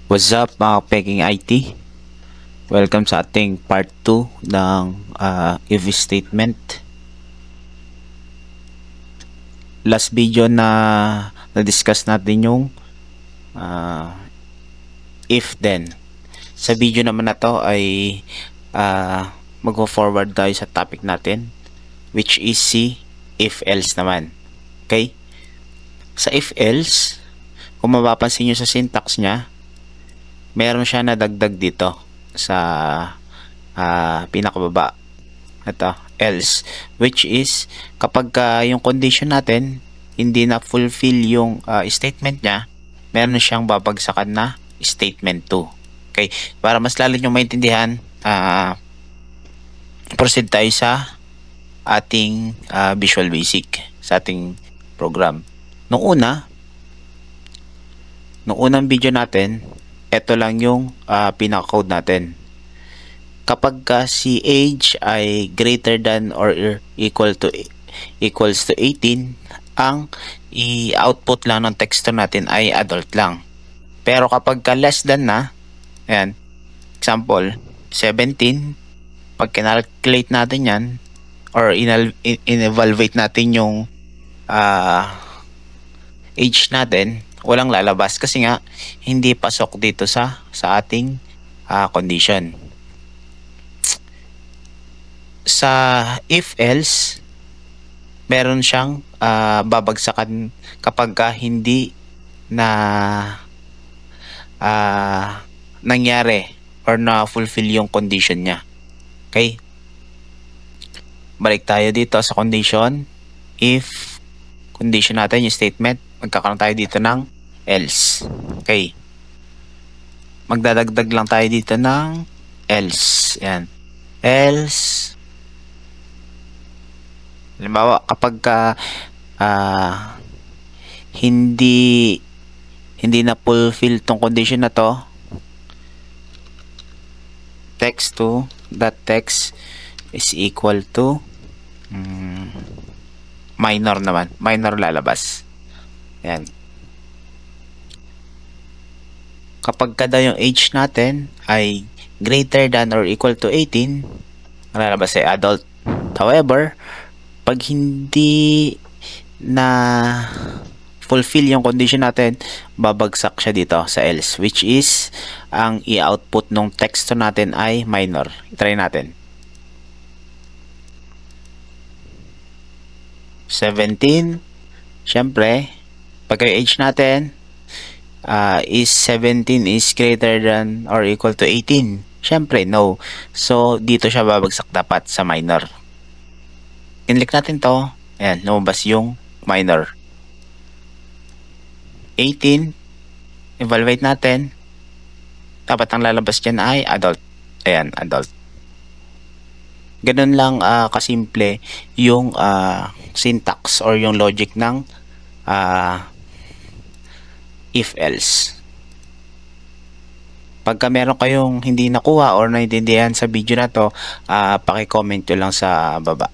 What's up mga peking IT? Welcome sa ating part 2 ng if statement. Last video na-discuss natin yung if then. Sa video naman na to ay mag-forward tayo sa topic natin, which is si if else naman. Okay? Sa if else, kung mapapansin nyo sa syntax nya, meron siya na dagdag dito sa pinakababa. Ito, else, which is kapag yung condition natin hindi na fulfill yung statement niya, meron siyang babagsakan na statement 2. Okay, para mas lalo nyo maintindihan, proceed tayo sa ating Visual Basic, sa ating program. Nung unang video natin, ito lang yung pinaka-code natin. Kapag si age ay greater than or equals to 18, ang i-output lang ng texto natin ay adult lang. Pero kapag less than na, ayan, example, 17, pag kinalculate natin yan, or in-evaluate natin yung age natin, walang lalabas kasi nga hindi pasok dito sa ating condition. Sa if else, meron siyang babagsakan kapag hindi na nangyari or na fulfill yung condition niya. Okay, balik tayo dito sa condition. If condition natin yung statement, magkakaroon tayo dito ng else. Okay, magdadagdag lang tayo dito ng else. Yan, else. Halimbawa, kapag hindi na fulfill tong condition na to, text2.text is equal to minor naman. Minor lalabas. Yan. Kapag daw yung age natin ay greater than or equal to 18, ang lalabas ay adult. However, pag hindi na fulfill yung condition natin, babagsak siya dito sa else, which is ang i-output ng texto natin ay minor. I-try natin. 17, syempre, pag yung age natin is 17 is greater than or equal to 18, syempre no. So dito siya babagsak dapat sa minor. Click natin to, ayan, lumabas yung minor. 18, evaluate natin, dapat ang lalabas dyan ay adult. Ayan, adult. Ganun lang kasimple yung syntax or yung logic ng if else. Pagka meron kayong hindi nakuha or naintindihan sa video na to, paki-comment nyo lang sa baba.